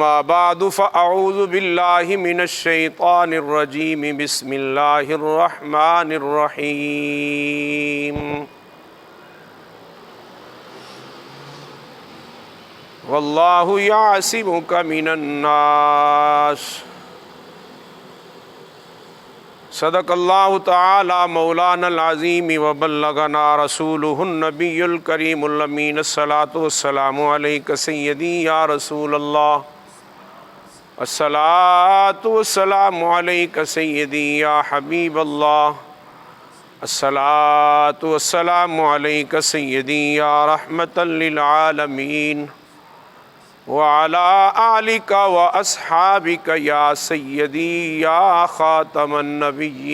اما بعد فاعوذ باللہ من الشیطان الرجیم بسم اللہ الرحمن الرحیم واللہ یعصمک من الناس صدق اللہ تعالی مولانا العظیم وبلغنا رسولہ النبی الکریم الامین الصلاۃ والسلام علیک سیدی یا رسول اللہ الصلاۃ والسلام علیک سیدی یا حبیب اللہ الصلاۃ والسلام علیک سیدی یا رحمۃ للعالمین وعلى آلك وأصحابك یا سیدی یا خاتم النبیین۔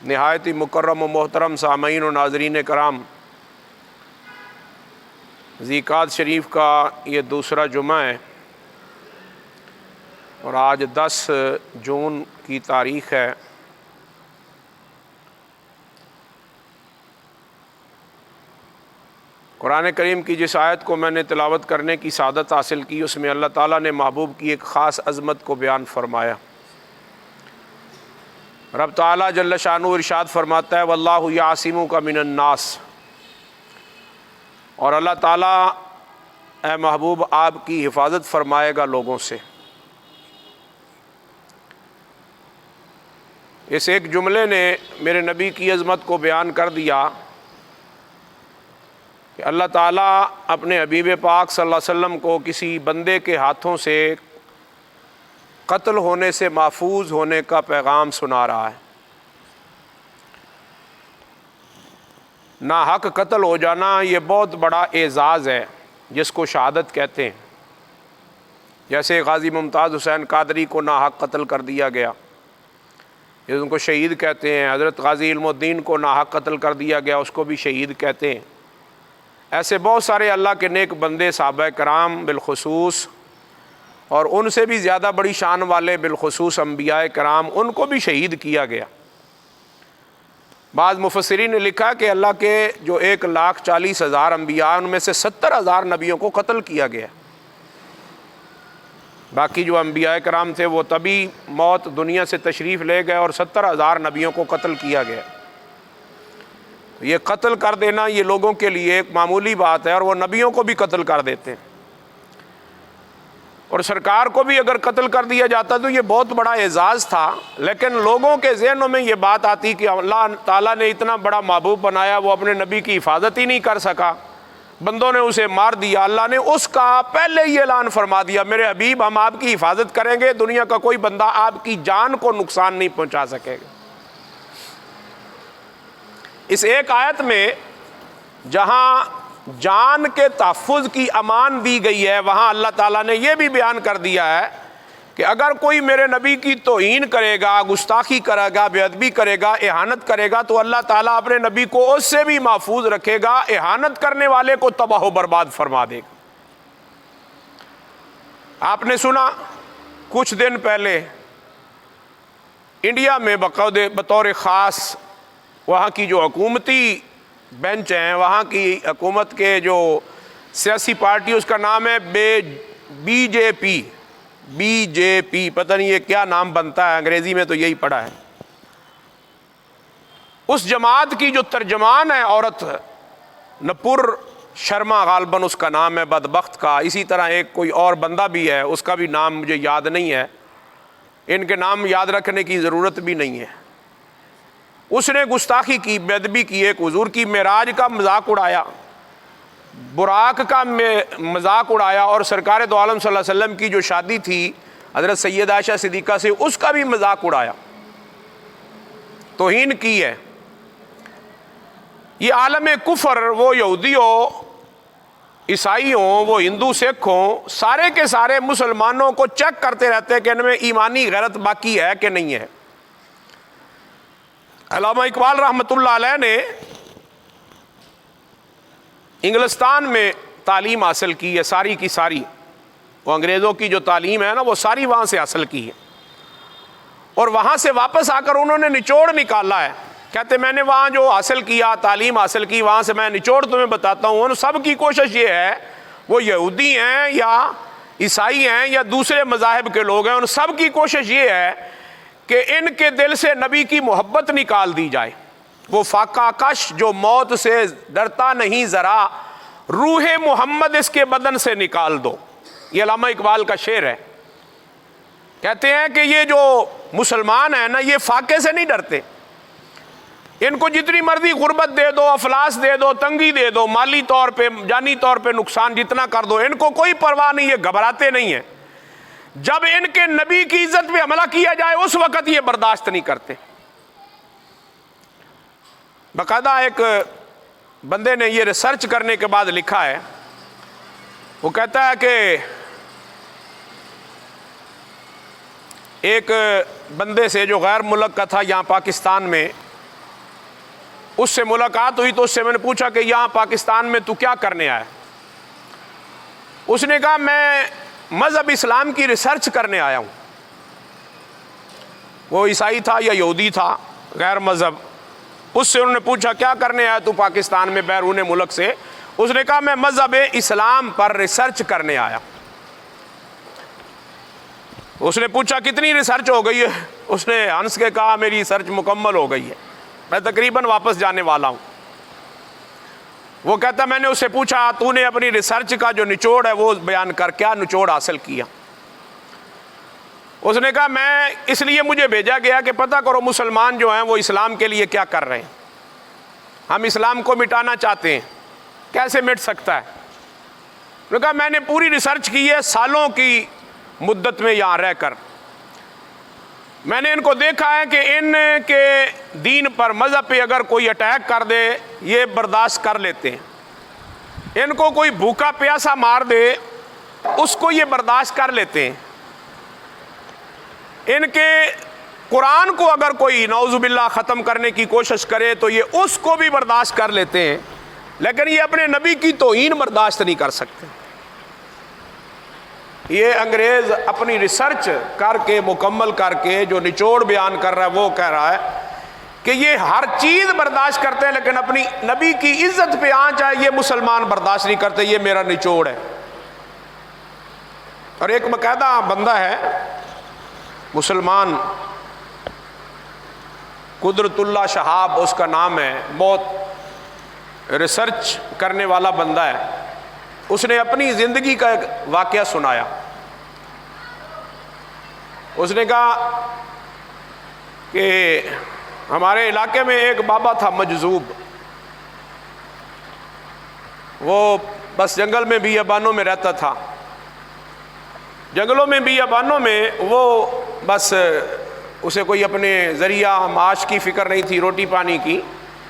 نہایت ہی مکرم و محترم سامعین و ناظرین کرام، ذی-قعدہ شریف کا یہ دوسرا جمعہ ہے اور آج 10 جون کی تاریخ ہے۔ قرآن کریم کی جس آیت کو میں نے تلاوت کرنے کی سعادت حاصل کی، اس میں اللہ تعالیٰ نے محبوب کی ایک خاص عظمت کو بیان فرمایا۔ رب تعالیٰ جل شانہ ارشاد فرماتا ہے واللہ یعصمک من الناس، اور اللہ تعالیٰ اے محبوب آپ کی حفاظت فرمائے گا لوگوں سے۔ اس ایک جملے نے میرے نبی کی عظمت کو بیان کر دیا کہ اللہ تعالیٰ اپنے حبیب پاک صلی اللہ علیہ وسلم کو کسی بندے کے ہاتھوں سے قتل ہونے سے محفوظ ہونے کا پیغام سنا رہا ہے۔ ناحق قتل ہو جانا یہ بہت بڑا اعزاز ہے جس کو شہادت کہتے ہیں۔ جیسے غازی ممتاز حسین قادری کو ناحق قتل کر دیا گیا، جس کو شہید کہتے ہیں۔ حضرت غازی علم الدین کو ناحق قتل کر دیا گیا، اس کو بھی شہید کہتے ہیں۔ ایسے بہت سارے اللہ کے نیک بندے صحابہ کرام بالخصوص، اور ان سے بھی زیادہ بڑی شان والے بالخصوص انبیاء کرام، ان کو بھی شہید کیا گیا۔ بعض مفسرین نے لکھا کہ اللہ کے جو 1,40,000 انبیاء، ان میں سے 70,000 نبیوں کو قتل کیا گیا۔ باقی جو انبیاء کرام تھے وہ تبھی موت دنیا سے تشریف لے گئے، اور 70,000 نبیوں کو قتل کیا گیا۔ یہ قتل کر دینا یہ لوگوں کے لیے ایک معمولی بات ہے، اور وہ نبیوں کو بھی قتل کر دیتے ہیں، اور سرکار کو بھی اگر قتل کر دیا جاتا تو یہ بہت بڑا اعزاز تھا۔ لیکن لوگوں کے ذہنوں میں یہ بات آتی کہ اللہ تعالیٰ نے اتنا بڑا محبوب بنایا، وہ اپنے نبی کی حفاظت ہی نہیں کر سکا، بندوں نے اسے مار دیا۔ اللہ نے اس کا پہلے ہی اعلان فرما دیا میرے حبیب ہم آپ کی حفاظت کریں گے، دنیا کا کوئی بندہ آپ کی جان کو نقصان نہیں پہنچا سکے گا۔ اس ایک آیت میں جہاں جان کے تحفظ کی امان دی گئی ہے، وہاں اللہ تعالیٰ نے یہ بھی بیان کر دیا ہے کہ اگر کوئی میرے نبی کی توہین کرے گا، گستاخی کرے گا، بے ادبی کرے گا، اہانت کرے گا، تو اللہ تعالیٰ اپنے نبی کو اس سے بھی محفوظ رکھے گا، اہانت کرنے والے کو تباہ و برباد فرما دے گا۔ آپ نے سنا کچھ دن پہلے انڈیا میں بطور خاص وہاں کی جو حکومتی بینچ ہیں، وہاں کی حکومت کے جو سیاسی پارٹی، اس کا نام ہے بی جے پی، پتہ نہیں یہ کیا نام بنتا ہے، انگریزی میں تو یہی پڑھا ہے۔ اس جماعت کی جو ترجمان ہے عورت نپور شرما غالباً اس کا نام ہے بدبخت کا، اسی طرح ایک کوئی اور بندہ بھی ہے، اس کا بھی نام مجھے یاد نہیں ہے، ان کے نام یاد رکھنے کی ضرورت بھی نہیں ہے۔ اس نے گستاخی کی، بے ادبی کی، ایک حضور کی معراج کا مذاق اڑایا، براق کا مذاق اڑایا، اور سرکار دو عالم صلی اللہ علیہ وسلم کی جو شادی تھی حضرت سید عائشہ صدیقہ سے، اس کا بھی مذاق اڑایا، توہین کی ہے۔ یہ عالم کفر، وہ یہودی ہو، عیسائی ہوں، وہ ہندو سکھ ہوں، سارے کے سارے مسلمانوں کو چیک کرتے رہتے ہیں کہ ان میں ایمانی غیرت باقی ہے کہ نہیں ہے۔ علامہ اقبال رحمۃ اللہ علیہ نے انگلستان میں تعلیم حاصل کی ہے، ساری کی ساری، وہ انگریزوں کی جو تعلیم ہے نا وہ ساری وہاں سے حاصل کی ہے، اور وہاں سے واپس آ کر انہوں نے نچوڑ نکالا ہے۔ کہتے میں نے وہاں جو حاصل کیا، تعلیم حاصل کی، وہاں سے میں نچوڑ تمہیں بتاتا ہوں۔ سب کی کوشش یہ ہے وہ یہودی ہیں یا عیسائی ہیں یا دوسرے مذاہب کے لوگ ہیں، ان سب کی کوشش یہ ہے کہ ان کے دل سے نبی کی محبت نکال دی جائے۔ وہ فاقہ کش جو موت سے ڈرتا نہیں ذرا، روح محمد اس کے بدن سے نکال دو۔ یہ علامہ اقبال کا شعر ہے۔ کہتے ہیں کہ یہ جو مسلمان ہیں نا، یہ فاقے سے نہیں ڈرتے، ان کو جتنی مرضی غربت دے دو، افلاس دے دو، تنگی دے دو، مالی طور پہ جانی طور پہ نقصان جتنا کر دو، ان کو کوئی پرواہ نہیں، یہ گھبراتے نہیں ہیں۔ جب ان کے نبی کی عزت پہ حملہ کیا جائے اس وقت یہ برداشت نہیں کرتے۔ باقاعدہ ایک بندے نے یہ ریسرچ کرنے کے بعد لکھا ہے، وہ کہتا ہے کہ ایک بندے سے جو غیر ملک کا تھا یہاں پاکستان میں، اس سے ملاقات ہوئی تو اس سے میں نے پوچھا کہ یہاں پاکستان میں تو کیا کرنے آیا؟ اس نے کہا میں مذہب اسلام کی ریسرچ کرنے آیا ہوں۔ وہ عیسائی تھا یا یہودی تھا، غیر مذہب۔ اس سے انہوں نے پوچھا کیا کرنے آیا تو پاکستان میں بیرون ملک سے؟ اس نے کہا میں مذہب اسلام پر ریسرچ کرنے آیا۔ اس نے پوچھا کتنی ریسرچ ہو گئی ہے؟ اس نے ہنس کے کہا میری ریسرچ مکمل ہو گئی ہے، میں تقریباً واپس جانے والا ہوں۔ وہ کہتا میں نے اس سے پوچھا تو نے اپنی ریسرچ کا جو نچوڑ ہے وہ بیان کر، کیا نچوڑ حاصل کیا؟ اس نے کہا میں اس لیے مجھے بھیجا گیا کہ پتہ کرو مسلمان جو ہیں وہ اسلام کے لیے کیا کر رہے ہیں، ہم اسلام کو مٹانا چاہتے ہیں، کیسے مٹ سکتا ہے؟ انہوں نے کہا میں نے پوری ریسرچ کی ہے سالوں کی مدت میں یہاں رہ کر، میں نے ان کو دیکھا ہے کہ ان کے دین پر مذہب پہ اگر کوئی اٹیک کر دے یہ برداشت کر لیتے ہیں، ان کو کوئی بھوکا پیاسا مار دے اس کو یہ برداشت کر لیتے ہیں، ان کے قرآن کو اگر کوئی نعوذ باللہ ختم کرنے کی کوشش کرے تو یہ اس کو بھی برداشت کر لیتے ہیں، لیکن یہ اپنے نبی کی توہین برداشت نہیں کر سکتے۔ یہ انگریز اپنی ریسرچ کر کے مکمل کر کے جو نچوڑ بیان کر رہا ہے وہ کہہ رہا ہے کہ یہ ہر چیز برداشت کرتے ہیں لیکن اپنی نبی کی عزت پہ آنچ آئے یہ مسلمان برداشت نہیں کرتے، یہ میرا نچوڑ ہے۔ اور ایک باقاعدہ بندہ ہے مسلمان، قدرت اللہ شہاب اس کا نام ہے، بہت ریسرچ کرنے والا بندہ ہے۔ اس نے اپنی زندگی کا ایک واقعہ سنایا۔ اس نے کہا کہ ہمارے علاقے میں ایک بابا تھا مجذوب، وہ بس جنگل میں بیابانوں میں رہتا تھا، جنگلوں میں بیابانوں میں وہ بس اسے کوئی اپنے ذریعہ معاش کی فکر نہیں تھی، روٹی پانی کی،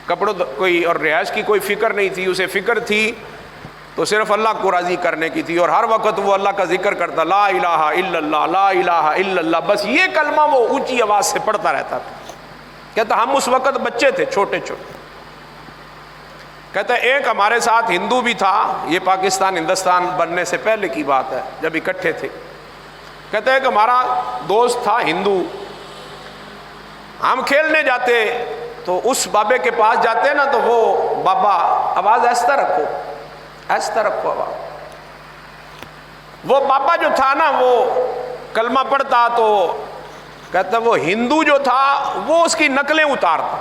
کپڑوں کوئی اور رہائش کی کوئی فکر نہیں تھی، اسے فکر تھی تو صرف اللہ کو راضی کرنے کی تھی، اور ہر وقت وہ اللہ کا ذکر کرتا، لا الہ الا اللہ لا الہ الا اللہ، بس یہ کلمہ وہ اونچی آواز سے پڑھتا رہتا تھا۔ کہتا ہم اس وقت بچے تھے چھوٹے چھوٹے، کہتا ایک ہمارے ساتھ ہندو بھی تھا، یہ پاکستان ہندوستان بننے سے پہلے کی بات ہے جب اکٹھے تھے، کہتا ہے کہ ہمارا دوست تھا ہندو، ہم کھیلنے جاتے تو اس بابے کے پاس جاتے نا تو وہ بابا آواز ایسا رکھو ایسا رکھو آواز، وہ بابا جو تھا نا وہ کلمہ پڑھتا تو کہتا وہ ہندو جو تھا وہ اس کی نقلیں اتارتا،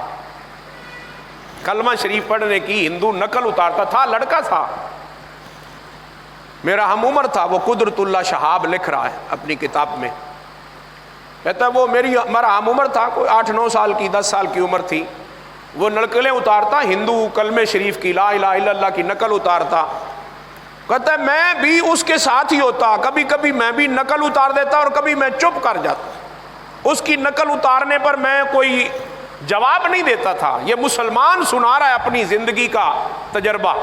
کلمہ شریف پڑھنے کی ہندو نقل اتارتا تھا، لڑکا تھا میرا ہم عمر تھا، وہ قدرت اللہ شہاب لکھ رہا ہے اپنی کتاب میں، کہتا وہ ہمارا ہم عمر تھا، کوئی 8-9 سال کی 10 سال کی عمر تھی، وہ نقلیں اتارتا ہندو کلمے شریف کی لا الہ الا اللہ کی نقل اتارتا، کہتا ہے میں بھی اس کے ساتھ ہی ہوتا، کبھی کبھی میں بھی نقل اتار دیتا اور کبھی میں چپ کر جاتا، اس کی نقل اتارنے پر میں کوئی جواب نہیں دیتا تھا۔ یہ مسلمان سنا رہا ہے اپنی زندگی کا تجربہ،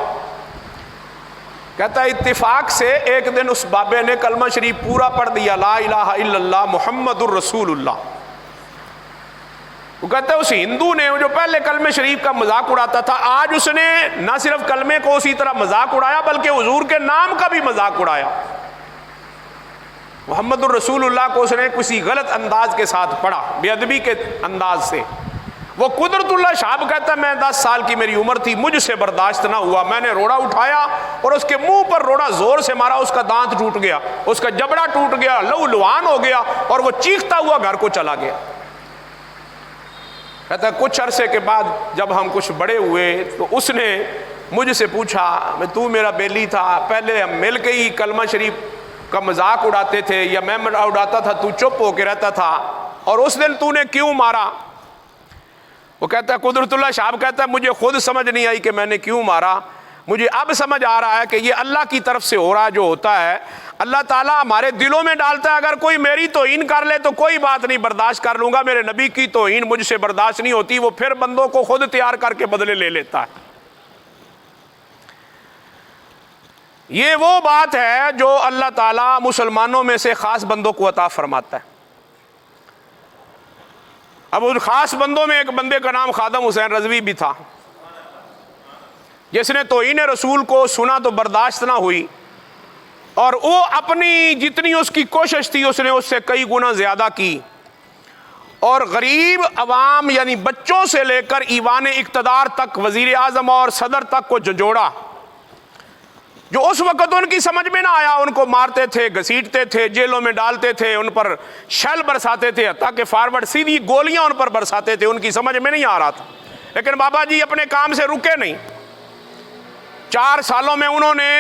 کہتا ہے اتفاق سے ایک دن اس بابے نے کلمہ شریف پورا پڑھ دیا، لا الہ الا اللہ محمد الرسول اللہ۔ وہ کہتا ہے اس ہندو نے جو پہلے کلمہ شریف کا مذاق اڑاتا تھا، آج اس نے نہ صرف کلمے کو اسی طرح مذاق اڑایا بلکہ حضور کے نام کا بھی مذاق اڑایا، محمد الرسول اللہ کو اس نے کسی غلط انداز کے ساتھ پڑھا، بے ادبی کے انداز سے، وہ قدرت اللہ صاحب کہتا ہے میں 10 سال کی میری عمر تھی، مجھ سے برداشت نہ ہوا، میں نے روڑا اٹھایا اور اس کے منہ پر روڑا زور سے مارا، اس کا دانت ٹوٹ گیا، اس کا جبڑا ٹوٹ گیا، لہو لوہان ہو گیا اور وہ چیختا ہوا گھر کو چلا گیا۔ کہتا ہے کچھ عرصے کے بعد جب ہم کچھ بڑے ہوئے تو اس نے مجھ سے پوچھا، میں تو میرا بیلی تھا، پہلے ہم مل کے ہی کلمہ شریف کا مذاق اڑاتے تھے یا میں اڑاتا تھا، تو چپ ہو کے رہتا تھا، اور اس دن تو نے کیوں مارا؟ وہ کہتا ہے قدرت اللہ صاحب کہتا ہے مجھے خود سمجھ نہیں آئی کہ میں نے کیوں مارا، مجھے اب سمجھ آ رہا ہے کہ یہ اللہ کی طرف سے ہو رہا جو ہوتا ہے، اللہ تعالیٰ ہمارے دلوں میں ڈالتا ہے، اگر کوئی میری توہین کر لے تو کوئی بات نہیں، برداشت کر لوں گا، میرے نبی کی توہین مجھ سے برداشت نہیں ہوتی، وہ پھر بندوں کو خود تیار کر کے بدلے لے لیتا ہے۔ یہ وہ بات ہے جو اللہ تعالیٰ مسلمانوں میں سے خاص بندوں کو عطا فرماتا ہے۔ اب ان خاص بندوں میں ایک بندے کا نام خادم حسین رضوی بھی تھا، جس نے توہین رسول کو سنا تو برداشت نہ ہوئی، اور وہ اپنی جتنی اس کی کوشش تھی اس نے اس سے کئی گنا زیادہ کی، اور غریب عوام یعنی بچوں سے لے کر ایوان اقتدار تک، وزیر اعظم اور صدر تک کو جھنجھوڑا۔ جو اس وقت ان کی سمجھ میں نہ آیا ان کو مارتے تھے، گھسیٹتے تھے، جیلوں میں ڈالتے تھے، ان پر شیل برساتے تھے، حتیٰ کہ فارورڈ سیدھی گولیاں ان پر برساتے تھے، ان کی سمجھ میں نہیں آ رہا تھا، لیکن بابا جی اپنے کام سے رکے نہیں۔ 4 سالوں میں انہوں نے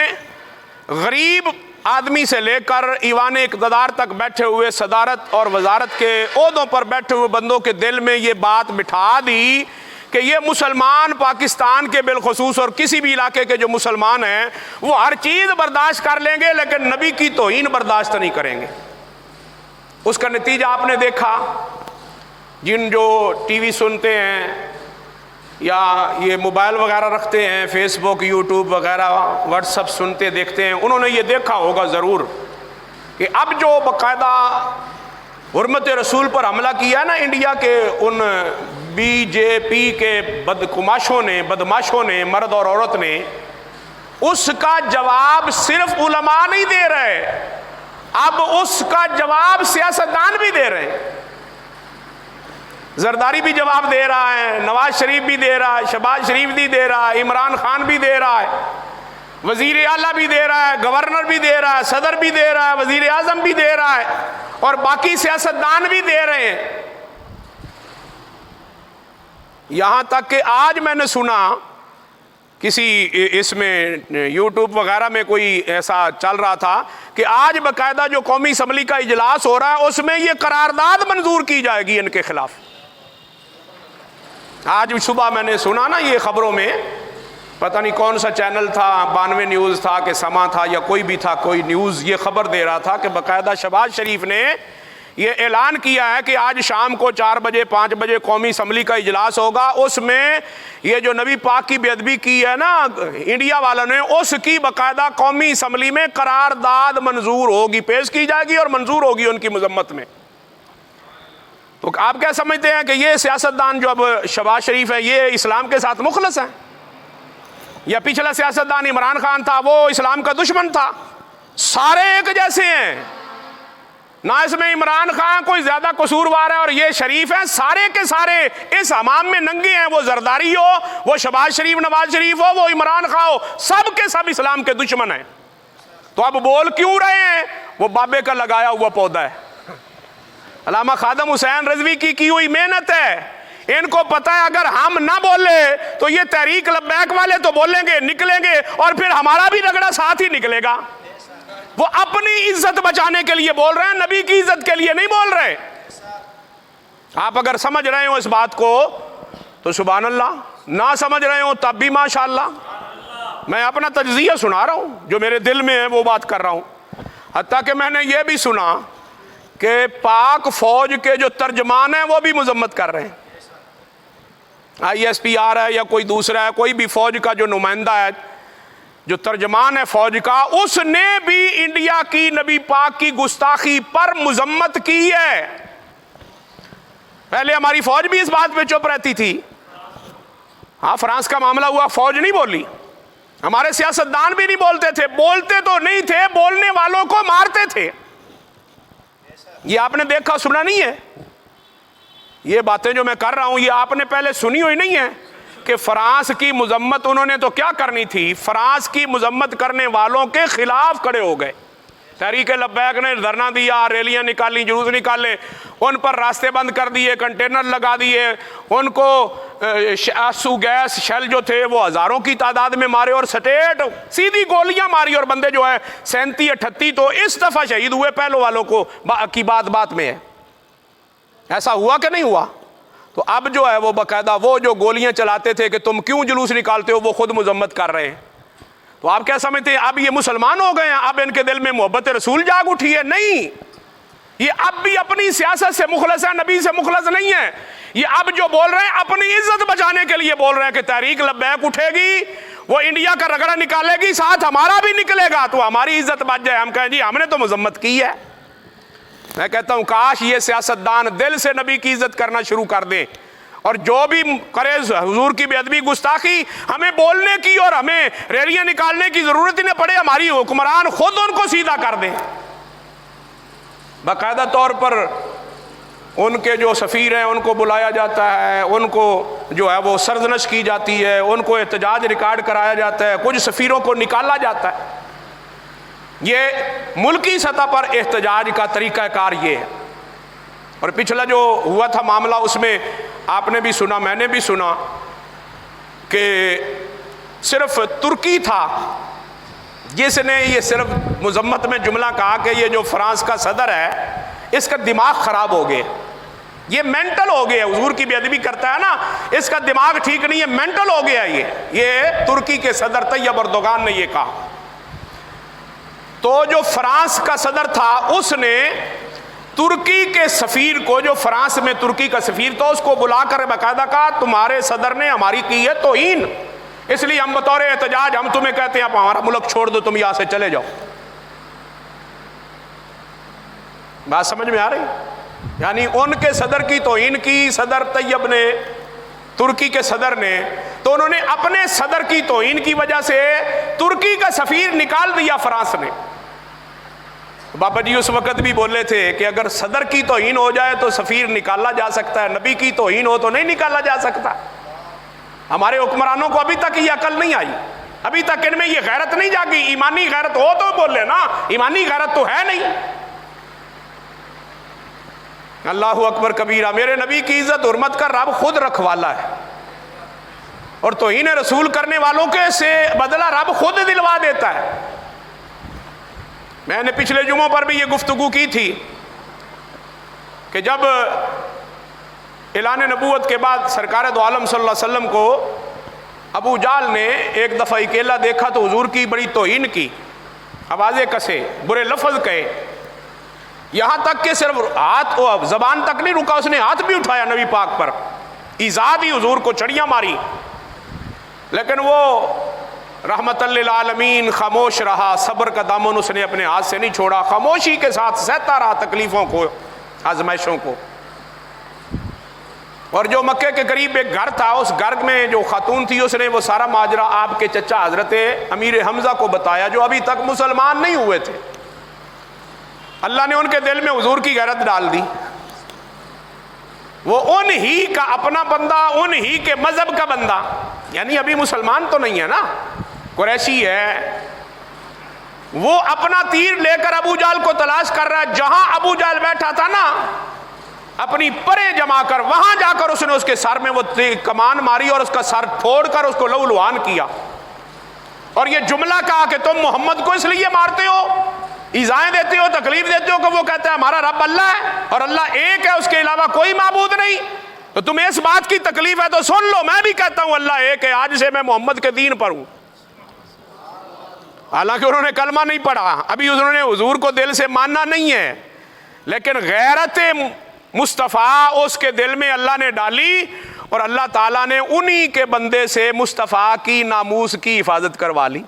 غریب آدمی سے لے کر ایوان اقتدار تک بیٹھے ہوئے صدارت اور وزارت کے عہدوں پر بیٹھے ہوئے بندوں کے دل میں یہ بات بٹھا دی کہ یہ مسلمان پاکستان کے بالخصوص اور کسی بھی علاقے کے جو مسلمان ہیں وہ ہر چیز برداشت کر لیں گے لیکن نبی کی توہین برداشت نہیں کریں گے۔ اس کا نتیجہ آپ نے دیکھا، جن جو ٹی وی سنتے ہیں یا یہ موبائل وغیرہ رکھتے ہیں، فیس بک، یوٹیوب وغیرہ، واٹس ایپ سنتے دیکھتے ہیں، انہوں نے یہ دیکھا ہوگا ضرور کہ اب جو باقاعدہ حرمت رسول پر حملہ کیا نا انڈیا کے ان بی جے پی کے بدماشوں نے مرد اور عورت نے، اس کا جواب صرف علماء نہیں دے رہے، اب اس کا جواب سیاستدان بھی دے رہے ہیں۔ زرداری بھی جواب دے رہا ہے، نواز شریف بھی دے رہا ہے، شہباز شریف بھی دے رہا ہے، عمران خان بھی دے رہا ہے، وزیر اعلیٰ بھی دے رہا ہے، گورنر بھی دے رہا ہے، صدر بھی دے رہا ہے، وزیر اعظم بھی دے رہا ہے، اور باقی سیاستدان بھی دے رہے ہیں۔ یہاں تک کہ آج میں نے سنا کسی اس میں یوٹیوب وغیرہ میں کوئی ایسا چل رہا تھا کہ آج باقاعدہ جو قومی اسمبلی کا اجلاس ہو رہا ہے اس میں یہ قرارداد منظور کی جائے گی ان کے خلاف۔ آج صبح میں نے سنا نا یہ خبروں میں، پتہ نہیں کون سا چینل تھا، 92 نیوز تھا کہ سما تھا یا کوئی بھی تھا، کوئی نیوز یہ خبر دے رہا تھا کہ باقاعدہ شہباز شریف نے یہ اعلان کیا ہے کہ آج شام کو 4 بجے 5 بجے قومی اسمبلی کا اجلاس ہوگا، اس میں یہ جو نبی پاک کی بے ادبی کی ہے نا انڈیا والوں نے، اس کی باقاعدہ قومی اسمبلی میں قرارداد منظور ہوگی، پیش کی جائے گی اور منظور ہوگی ان کی مذمت میں۔ تو آپ کیا سمجھتے ہیں کہ یہ سیاستدان جو اب شہباز شریف ہے یہ اسلام کے ساتھ مخلص ہے؟ یا پچھلا سیاستدان عمران خان تھا وہ اسلام کا دشمن تھا؟ سارے ایک جیسے ہیں، نہ اس میں عمران خان کوئی زیادہ قصوروار ہے اور یہ شریف ہیں، سارے کے سارے اس حمام میں ننگے ہیں، وہ زرداری ہو، وہ شہباز شریف نواز شریف ہو، وہ عمران خان ہو، سب کے سب اسلام کے دشمن ہیں۔ تو اب بول کیوں رہے ہیں؟ وہ بابے کا لگایا ہوا پودا ہے۔ علامہ خادم حسین رضوی کی ہوئی محنت ہے، ان کو پتہ ہے اگر ہم نہ بولے تو یہ تحریک لبیک والے تو بولیں گے، نکلیں گے، اور پھر ہمارا بھی رگڑا ساتھ ہی نکلے گا۔ وہ اپنی عزت بچانے کے لیے بول رہے ہیں، نبی کی عزت کے لیے نہیں بول رہے۔ آپ اگر سمجھ رہے ہو اس بات کو تو سبحان اللہ، نہ سمجھ رہے ہو تب بھی ماشاءاللہ۔ میں اپنا تجزیہ سنا رہا ہوں، جو میرے دل میں ہے وہ بات کر رہا ہوں۔ حتیٰ کہ میں نے یہ بھی سنا کہ پاک فوج کے جو ترجمان ہیں وہ بھی مذمت کر رہے ہیں، ISPR ہے یا کوئی دوسرا ہے، کوئی بھی فوج کا جو نمائندہ ہے، جو ترجمان ہے فوج کا، اس نے بھی انڈیا کی نبی پاک کی گستاخی پر مذمت کی ہے۔ پہلے ہماری فوج بھی اس بات پہ چپ رہتی تھی، ہاں فرانس کا معاملہ ہوا فوج نہیں بولی، ہمارے سیاستدان بھی نہیں بولتے تھے، بولتے تو نہیں تھے، بولنے والوں کو مارتے تھے۔ یہ آپ نے دیکھا سنا نہیں ہے؟ یہ باتیں جو میں کر رہا ہوں یہ آپ نے پہلے سنی ہوئی نہیں ہے کہ فرانس کی مذمت انہوں نے تو کیا کرنی تھی، فرانس کی مذمت کرنے والوں کے خلاف کھڑے ہو گئے. تحریک لبیک نے دھرنا دیا، ریلیاں نکالی، جلوس نکالے، ان پر راستے بند کر دیے، کنٹینر لگا دیے، ان کو آنسو گیس شیل جو تھے وہ ہزاروں کی تعداد میں مارے، اور سٹیٹ سیدھی گولیاں ماری، اور بندے جو ہے 37-38 تو اس دفعہ شہید ہوئے پہلو والوں کو کی بات میں ہے. ایسا ہوا کہ نہیں ہوا؟ تو اب جو ہے وہ باقاعدہ وہ جو گولیاں چلاتے تھے کہ تم کیوں جلوس نکالتے ہو، وہ خود مذمت کر رہے ہیں. تو آپ کیا سمجھتے ہیں اب یہ مسلمان ہو گئے ہیں، اب ان کے دل میں محبت رسول جاگ اٹھی ہے؟ نہیں، یہ اب بھی اپنی سیاست سے مخلص ہے، نبی سے مخلص نہیں ہے. یہ اب جو بول رہے ہیں اپنی عزت بچانے کے لیے بول رہے ہیں کہ تحریک لبیک اٹھے گی، وہ انڈیا کا رگڑا نکالے گی، ساتھ ہمارا بھی نکلے گا تو ہماری عزت بچ جائے. ہم کہیں جی ہم نے تو مذمت کی ہے. میں کہتا ہوں کاش یہ سیاستدان دل سے نبی کی عزت کرنا شروع کر دیں، اور جو بھی کرے حضور کی بے ادبی گستاخی ہمیں بولنے کی اور ہمیں ریلیاں نکالنے کی ضرورت ہی نہ پڑے، ہماری حکمران خود ان کو سیدھا کر دیں. باقاعدہ طور پر ان کے جو سفیر ہیں ان کو بلایا جاتا ہے، ان کو جو ہے وہ سرزنش کی جاتی ہے، ان کو احتجاج ریکارڈ کرایا جاتا ہے، کچھ سفیروں کو نکالا جاتا ہے. یہ ملکی سطح پر احتجاج کا طریقہ کار یہ ہے. اور پچھلا جو ہوا تھا معاملہ اس میں آپ نے بھی سنا، میں نے بھی سنا کہ صرف ترکی تھا جس نے یہ صرف مذمت میں جملہ کہا کہ یہ جو فرانس کا صدر ہے اس کا دماغ خراب ہو گیا، یہ مینٹل ہو گیا، حضور کی بے ادبی کرتا ہے نا، اس کا دماغ ٹھیک نہیں ہے، مینٹل ہو گیا. یہ ترکی کے صدر طیب اردوغان نے یہ کہا. تو جو فرانس کا صدر تھا اس نے ترکی کے سفیر کو، جو فرانس میں ترکی کا سفیر تھا، اس کو بلا کر باقاعدہ کہا تمہارے صدر نے ہماری کی ہے توہین، اس لیے ہم بطور احتجاج ہم تمہیں کہتے ہیں آپ ہمارا ملک چھوڑ دو، تم یہاں سے چلے جاؤ. بات سمجھ میں آ رہی؟ یعنی ان کے صدر کی توہین کی صدر طیب نے، ترکی کے صدر نے، تو انہوں نے اپنے صدر کی توہین کی وجہ سے ترکی کا سفیر نکال دیا فرانس نے. بابا جی اس وقت بھی بولے تھے کہ اگر صدر کی توہین ہو جائے تو سفیر نکالا جا سکتا ہے، نبی کی توہین ہو تو نہیں نکالا جا سکتا. ہمارے حکمرانوں کو ابھی تک یہ عقل نہیں آئی، ابھی تک ان میں یہ غیرت نہیں جاگی. ایمانی غیرت ہو تو بولے نا، ایمانی غیرت تو ہے نہیں. اللہ اکبر کبیرہ. میرے نبی کی عزت حرمت کا رب خود رکھوالا ہے، اور توہین رسول کرنے والوں کے سے بدلہ رب خود دلوا دیتا ہے. میں نے پچھلے جمعوں پر بھی یہ گفتگو کی تھی کہ جب اعلان نبوت کے بعد سرکار دو عالم صلی اللہ علیہ وسلم کو ابو جہل نے ایک دفعہ اکیلا دیکھا تو حضور کی بڑی توہین کی، آوازیں کسے، برے لفظ کہے، یہاں تک کہ صرف ہاتھ زبان تک نہیں رکا، اس نے ہاتھ بھی اٹھایا نبی پاک پر، ایذا دی، حضور کو چڑیاں ماری. لیکن وہ رحمت للعالمین خاموش رہا، صبر کا دامن اس نے اپنے ہاتھ سے نہیں چھوڑا، خاموشی کے ساتھ سہتا رہا تکلیفوں کو، آزمائشوں کو. اور جو مکے کے قریب ایک گھر تھا، اس گھر میں جو خاتون تھی اس نے وہ سارا ماجرا آپ کے چچا حضرت امیر حمزہ کو بتایا، جو ابھی تک مسلمان نہیں ہوئے تھے. اللہ نے ان کے دل میں حضور کی غیرت ڈال دی. وہ ان ہی کا اپنا بندہ، ان ہی کے مذہب کا بندہ، یعنی ابھی مسلمان تو نہیں ہے نا، قریشی ہے، وہ اپنا تیر لے کر ابو جہل کو تلاش کر رہا ہے. جہاں ابو جہل بیٹھا تھا نا، اپنی پرے جما کر وہاں جا کر اس نے اس کے سر میں وہ کمان ماری اور اس کا سر پھوڑ کر اس کو لہو لہان کیا، اور یہ جملہ کہا کہ تم محمد کو اس لیے مارتے ہو، ایذائیں دیتے ہو، تکلیف دیتے ہو کہ وہ کہتا ہے ہمارا رب اللہ ہے اور اللہ ایک ہے، اس کے علاوہ کوئی معبود نہیں. تو تمہیں اس بات کی تکلیف ہے تو سن لو، میں بھی کہتا ہوں اللہ ایک ہے، آج سے میں محمد کے دین پر ہوں. حالانکہ انہوں نے کلمہ نہیں پڑھا، ابھی انہوں نے حضور کو دل سے ماننا نہیں ہے، لیکن غیرت مصطفیٰ اس کے دل میں اللہ نے ڈالی، اور اللہ تعالیٰ نے انہی کے بندے سے مصطفیٰ کی ناموس کی حفاظت کروا لی.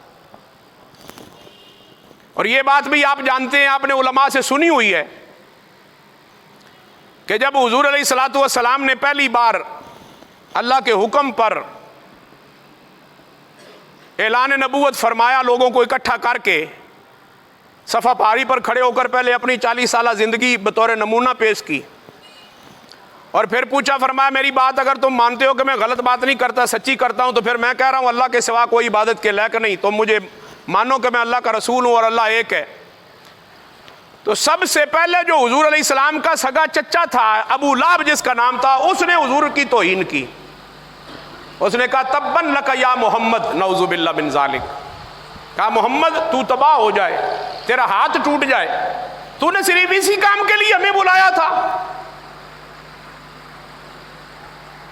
اور یہ بات بھی آپ جانتے ہیں، آپ نے علماء سے سنی ہوئی ہے کہ جب حضور علیہ الصلوۃ والسلام نے پہلی بار اللہ کے حکم پر اعلان نبوت فرمایا، لوگوں کو اکٹھا کر کے صفا پاری پر کھڑے ہو کر پہلے اپنی 40 سالہ زندگی بطور نمونہ پیش کی، اور پھر پوچھا، فرمایا میری بات اگر تم مانتے ہو کہ میں غلط بات نہیں کرتا، سچی کرتا ہوں، تو پھر میں کہہ رہا ہوں اللہ کے سوا کوئی عبادت کے لائق نہیں، تم مجھے مانو کہ میں اللہ کا رسول ہوں اور اللہ ایک ہے۔ تو سب سے پہلے جو حضور علیہ السلام کا سگا چچا تھا، ابو لہب جس کا نام تھا، اس نے حضور کی توہین کی۔ اس نے کہا تبن لک یا محمد، نعوذ باللہ من ذالک، کہا محمد تو تباہ ہو جائے، تیرا ہاتھ ٹوٹ جائے، تو نے صرف اسی کام کے لیے ہمیں بلایا تھا۔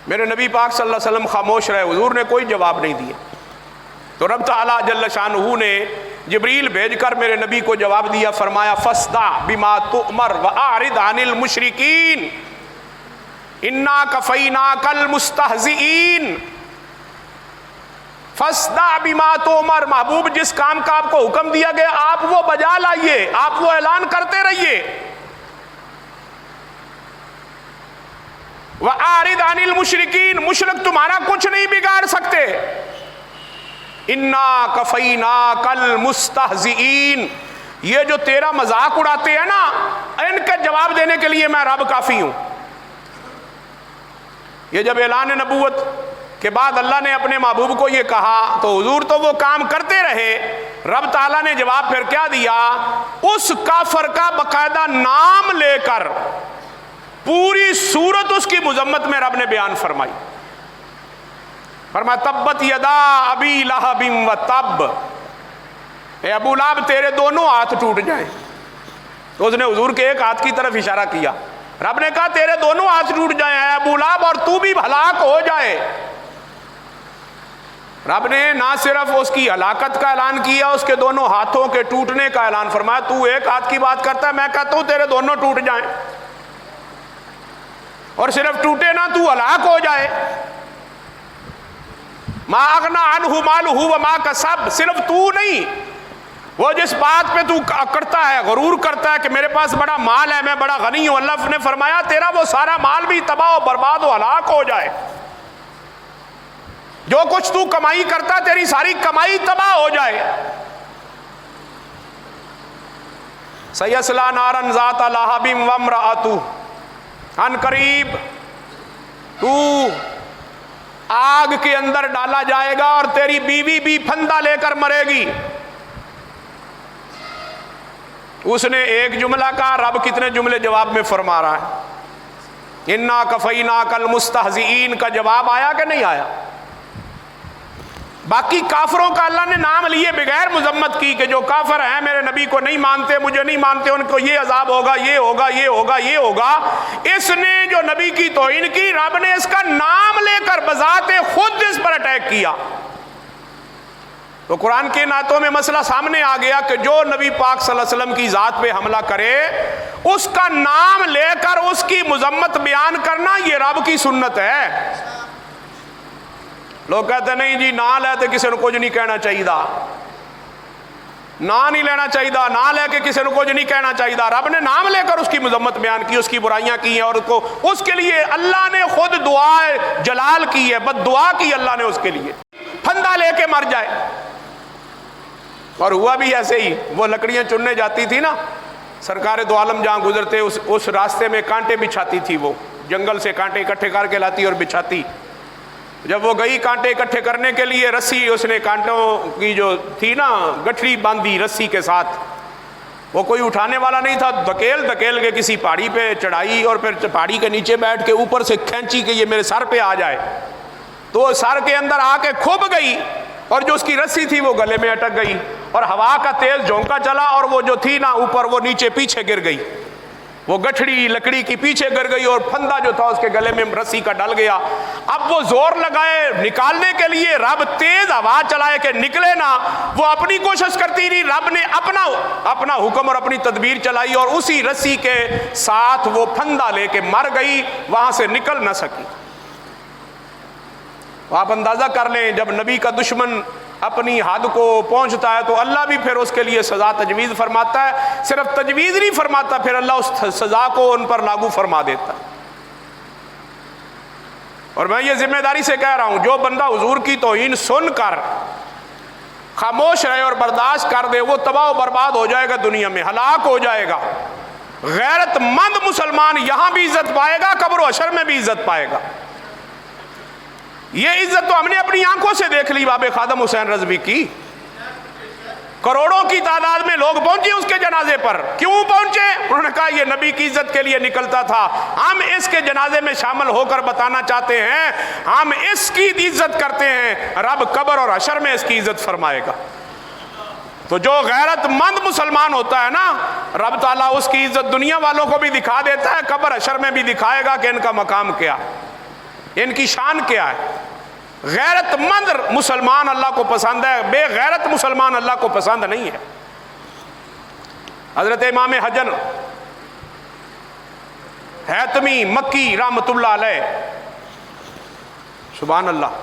میرے نبی پاک صلی اللہ علیہ وسلم خاموش رہے، حضور نے کوئی جواب نہیں دیا۔ تو رب تعالیٰ جل شانہ نے جبریل بھیج کر میرے نبی کو جواب دیا، فرمایا فاصدع بما تؤمر واعرض عن المشرکین انا کفیناک المستہزئین۔ فاصدع بما تؤمر، محبوب جس کام کا آپ کو حکم دیا گیا آپ وہ بجا لائیے، آپ وہ اعلان کرتے رہیے۔ وَأَعْرِضْ عَنِ الْمُشْرِكِينَ، مشرک تمہارا کچھ نہیں بگاڑ سکتے۔ اِنَّا كَفَيْنَاكَ الْمُسْتَهْزِئِينَ، یہ جو تیرا مذاق اڑاتے ہیں نا، ان کا جواب دینے کے لیے میں رب کافی ہوں۔ یہ جب اعلان نبوت کے بعد اللہ نے اپنے محبوب کو یہ کہا تو حضور تو وہ کام کرتے رہے، رب تعالیٰ نے جواب پھر کیا دیا؟ اس کافر کا باقاعدہ نام لے کر پوری صورت اس کی مذمت میں رب نے بیان فرمائی۔ فرمایا تبت یدا ابی لہب و تب، اے ابو لہب تیرے دونوں ہاتھ ٹوٹ جائیں۔ تو اس نے حضور کے ایک ہاتھ کی طرف اشارہ کیا، رب نے کہا تیرے دونوں ہاتھ ٹوٹ جائیں اے ابو لہب، اور تو بھی ہلاک ہو جائے۔ رب نے نہ صرف اس کی ہلاکت کا اعلان کیا، اس کے دونوں ہاتھوں کے ٹوٹنے کا اعلان فرمایا۔ تو ایک ہاتھ کی بات کرتا ہے، میں کہتا ہوں تیرے دونوں ٹوٹ جائیں، اور صرف ٹوٹے نہ تو ہلاک ہو جائے۔ ما اغنا عنہ مالہ وما کسب، صرف تو نہیں، وہ جس بات پہ تو کرتا ہے، غرور کرتا ہے کہ میرے پاس بڑا مال ہے، میں بڑا غنی ہوں، اللہ نے فرمایا تیرا وہ سارا مال بھی تباہ و برباد و ہلاک ہو جائے۔ جو کچھ تو کمائی کرتا تیری ساری کمائی تباہ ہو جائے۔ سیصلی نارا ذات لہب وامرأتہ، ان قریب تو آگ کے اندر ڈالا جائے گا اور تیری بیوی بھی پھندا لے کر مرے گی۔ اس نے ایک جملہ کہا، رب کتنے جملے جواب میں فرما رہا ہے۔ انا کفیناک المستہزئین کا جواب آیا کہ نہیں آیا؟ باقی کافروں کا اللہ نے نام لیے بغیر مذمت کی کہ جو کافر ہیں میرے نبی کو نہیں مانتے، مجھے نہیں مانتے، ان کو یہ عذاب ہوگا، یہ ہوگا، یہ ہوگا، یہ ہوگا۔ اس نے جو نبی کی توہین کی، رب نے اس کا نام لے کر بذات خود اس پر اٹیک کیا۔ تو قرآن کے نعتوں میں مسئلہ سامنے آ گیا کہ جو نبی پاک صلی اللہ علیہ وسلم کی ذات پہ حملہ کرے، اس کا نام لے کر اس کی مذمت بیان کرنا یہ رب کی سنت ہے۔ لوگ کہتے ہیں نہیں جی نہ لیتے کسی نے کچھ نہیں کہنا چاہیے، نہ نہیں لینا چاہیے، نہ لے کے کسی نے کچھ نہیں کہنا چاہیے۔ رب نے نام لے کر اس کی مذمت بیان کی، اس کی برائیاں کی ہیں، اور اس کے لیے اللہ نے خود دعا جلال کی ہے، بد دعا کی اللہ نے اس کے لیے، پھندا لے کے مر جائے۔ اور ہوا بھی ایسے ہی، وہ لکڑیاں چننے جاتی تھی نا، سرکار دو عالم جہاں گزرتے اس راستے میں کانٹے بچھاتی تھی، وہ جنگل سے کانٹے اکٹھے کر کے لاتی اور بچھاتی۔ جب وہ گئی کانٹے اکٹھے کرنے کے لیے، رسی اس نے کانٹوں کی جو تھی نا گٹھڑی باندھی رسی کے ساتھ، وہ کوئی اٹھانے والا نہیں تھا، دھکیل کے کسی پہاڑی پہ چڑھائی، اور پھر پہاڑی کے نیچے بیٹھ کے اوپر سے کھینچی کہ یہ میرے سر پہ آ جائے، تو وہ سر کے اندر آ کے کھب گئی، اور جو اس کی رسی تھی وہ گلے میں اٹک گئی، اور ہوا کا تیز جھونکا چلا، اور وہ جو تھی نا اوپر وہ نیچے پیچھے گر گئی، وہ گٹھڑی لکڑی کی پیچھے گر گئی، اور پھندا جو تھا اس کے گلے میں رسی کا ڈل گیا۔ اب وہ زور لگائے نکالنے کے لیے، رب تیز ہوا چلائے کہ نکلے نہ، وہ اپنی کوشش کرتی رہی، رب نے اپنا حکم اور اپنی تدبیر چلائی، اور اسی رسی کے ساتھ وہ پھندا لے کے مر گئی، وہاں سے نکل نہ سکی۔ آپ اندازہ کر لیں جب نبی کا دشمن اپنی حد کو پہنچتا ہے تو اللہ بھی پھر اس کے لیے سزا تجویز فرماتا ہے، صرف تجویز نہیں فرماتا، پھر اللہ اس سزا کو ان پر لاگو فرما دیتا ہے۔ اور میں یہ ذمہ داری سے کہہ رہا ہوں، جو بندہ حضور کی توہین سن کر خاموش رہے اور برداشت کر دے، وہ تباہ و برباد ہو جائے گا، دنیا میں ہلاک ہو جائے گا۔ غیرت مند مسلمان یہاں بھی عزت پائے گا، قبر و حشر میں بھی عزت پائے گا۔ یہ عزت تو ہم نے اپنی آنکھوں سے دیکھ لی باب خادم حسین رضوی کی۔ کروڑوں کی تعداد میں لوگ پہنچے اس کے جنازے پر۔ کیوں پہنچے؟ انہوں نے کہا یہ نبی کی عزت کے لیے نکلتا تھا، ہم اس کے جنازے میں شامل ہو کر بتانا چاہتے ہیں ہم اس کی عزت کرتے ہیں، رب قبر اور حشر میں اس کی عزت فرمائے گا۔ تو جو غیرت مند مسلمان ہوتا ہے نا، رب تعالیٰ اس کی عزت دنیا والوں کو بھی دکھا دیتا ہے، قبر حشر میں بھی دکھائے گا کہ ان کا مقام کیا، ان کی شان کیا ہے۔ غیرت مند مسلمان اللہ کو پسند ہے، بے غیرت مسلمان اللہ کو پسند نہیں ہے۔ حضرت امام حجر حیتمی مکی رحمت اللہ علیہ، سبحان اللہ،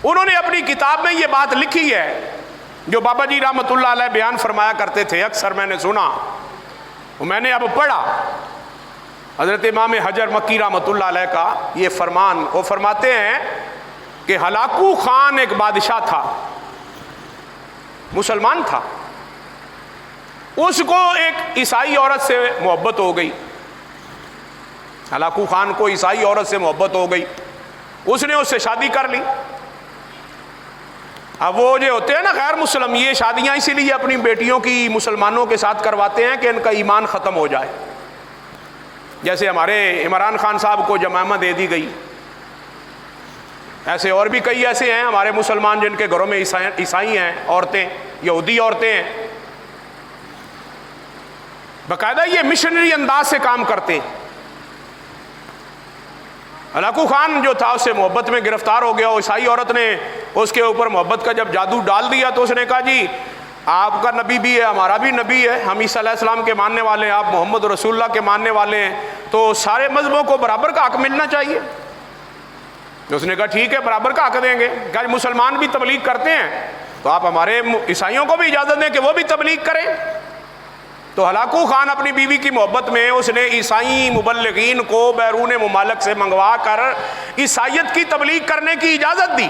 انہوں نے اپنی کتاب میں یہ بات لکھی ہے جو بابا جی رحمت اللہ علیہ بیان فرمایا کرتے تھے، اکثر میں نے سنا، میں نے اب پڑھا۔ حضرت امام حجر مکی رحمت اللہ علیہ کا یہ فرمان، وہ فرماتے ہیں کہ ہلاکو خان ایک بادشاہ تھا، مسلمان تھا، اس کو ایک عیسائی عورت سے محبت ہو گئی۔ ہلاکو خان کو عیسائی عورت سے محبت ہو گئی، اس نے اس سے شادی کر لی۔ اب وہ جو ہوتے ہیں نا غیر مسلم، یہ شادیاں اسی لیے اپنی بیٹیوں کی مسلمانوں کے ساتھ کرواتے ہیں کہ ان کا ایمان ختم ہو جائے۔ جیسے ہمارے عمران خان صاحب کو جمامہ دے دی گئی، ایسے اور بھی کئی ایسے ہیں ہمارے مسلمان جن کے گھروں میں عیسائی ہیں، عورتیں، یہودی عورتیں ہیں، باقاعدہ یہ مشنری انداز سے کام کرتے ہیں۔ ہلاکو خان جو تھا اس سے محبت میں گرفتار ہو گیا، عیسائی عورت نے اس کے اوپر محبت کا جب جادو ڈال دیا تو اس نے کہا جی آپ کا نبی بھی ہے، ہمارا بھی نبی ہے، ہم عیسیٰ علیہ السلام کے ماننے والے ہیں، آپ محمد رسول اللہ کے ماننے والے ہیں، تو سارے مذہبوں کو برابر کا حق ملنا چاہیے۔ اس نے کہا ٹھیک ہے برابر کا حق دیں گے۔ کہا مسلمان بھی تبلیغ کرتے ہیں تو آپ ہمارے عیسائیوں کو بھی اجازت دیں کہ وہ بھی تبلیغ کریں۔ تو ہلاکو خان اپنی بیوی کی محبت میں اس نے عیسائی مبلغین کو بیرون ممالک سے منگوا کر عیسائیت کی تبلیغ کرنے کی اجازت دی۔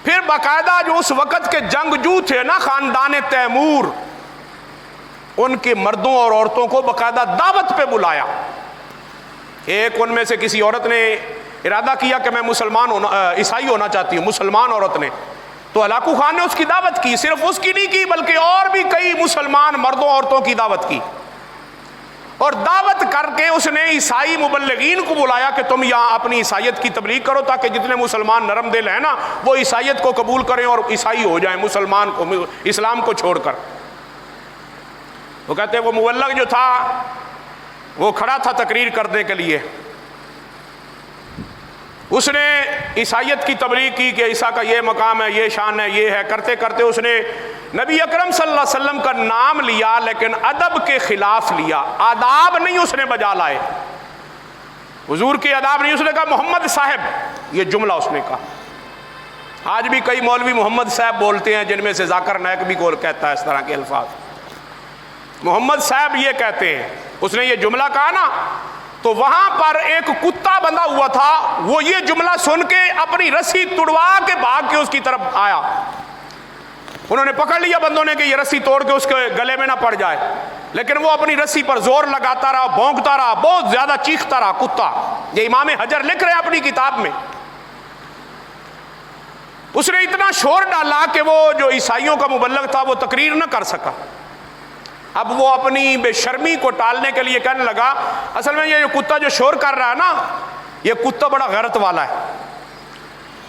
پھر باقاعدہ جو اس وقت کے جنگجو تھے نا خاندان تیمور، ان کے مردوں اور عورتوں کو باقاعدہ دعوت پہ بلایا۔ ایک ان میں سے کسی عورت نے ارادہ کیا کہ میں عیسائی ہونا چاہتی ہوں، مسلمان عورت نے، تو ہلاکو خان نے اس کی دعوت کی، صرف اس کی نہیں کی بلکہ اور بھی کئی مسلمان مردوں عورتوں کی دعوت کی، اور دعوت کر کے اس نے عیسائی مبلغین کو بلایا کہ تم یہاں اپنی عیسائیت کی تبلیغ کرو تاکہ جتنے مسلمان نرم دل ہیں نا وہ عیسائیت کو قبول کریں اور عیسائی ہو جائیں، مسلمان کو، اسلام کو چھوڑ کر۔ وہ کہتے ہیں وہ مبلغ جو تھا وہ کھڑا تھا تقریر کرنے کے لیے، اس نے عیسائیت کی تبلیغ کی کہ عیسیٰ کا یہ مقام ہے، یہ شان ہے، یہ ہے، کرتے کرتے اس نے نبی اکرم صلی اللہ علیہ وسلم کا نام لیا لیکن ادب کے خلاف لیا، آداب نہیں اس نے بجا لائے، حضور کے آداب نہیں۔ اس نے کہا محمد صاحب، یہ جملہ اس نے کہا۔ آج بھی کئی مولوی محمد صاحب بولتے ہیں، جن میں سے ذاکر نائک بھی کہتا ہے اس طرح کے الفاظ، محمد صاحب یہ کہتے ہیں۔ اس نے یہ جملہ کہا نا تو وہاں پر ایک کتا بندھا ہوا تھا، وہ یہ جملہ سن کے اپنی رسی توڑوا کے بھاگ کے اس کی طرف آیا۔ انہوں نے پکڑ لیا بندوں نے کہ یہ رسی توڑ کے اس کے گلے میں نہ پڑ جائے، لیکن وہ اپنی رسی پر زور لگاتا رہا، بھونکتا رہا، بہت زیادہ چیختا رہا کتا۔ یہ امام حجر لکھ رہے ہیں اپنی کتاب میں۔ اس نے اتنا شور ڈالا کہ وہ جو عیسائیوں کا مبلغ تھا وہ تقریر نہ کر سکا۔ اب وہ اپنی بے شرمی کو ٹالنے کے لیے کہنے لگا اصل میں یہ کتا جو شور کر رہا ہے نا، یہ کتا بڑا غیرت والا ہے،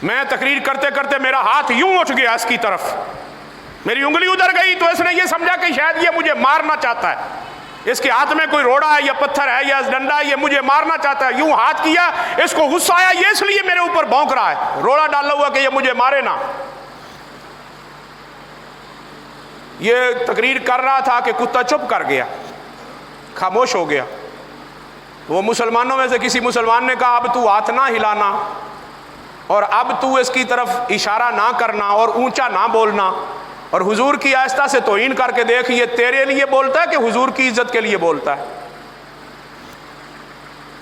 میں تقریر کرتے کرتے میرا ہاتھ یوں اٹھ گیا اس کی طرف، میری انگلی ادھر گئی تو اس نے یہ سمجھا کہ شاید یہ مجھے مارنا چاہتا ہے، اس کے ہاتھ میں کوئی روڑا ہے یا پتھر ہے یا ڈنڈا ہے، یہ مجھے مارنا چاہتا ہے۔ یوں ہاتھ کیا، اس کو غصہ آیا، یہ اس لیے میرے اوپر بھونک رہا ہے، روڑا ڈالا ہوا کہ یہ مجھے مارے نا۔ یہ تقریر کر رہا تھا کہ کتا چپ کر گیا، خاموش ہو گیا۔ وہ مسلمانوں میں سے کسی مسلمان نے کہا اب تو ہاتھ نہ ہلانا اور اب تو اس کی طرف اشارہ نہ کرنا اور اونچا نہ بولنا، اور حضور کی آہستہ سے توہین کر کے دیکھ یہ تیرے لیے بولتا ہے کہ حضور کی عزت کے لیے بولتا ہے۔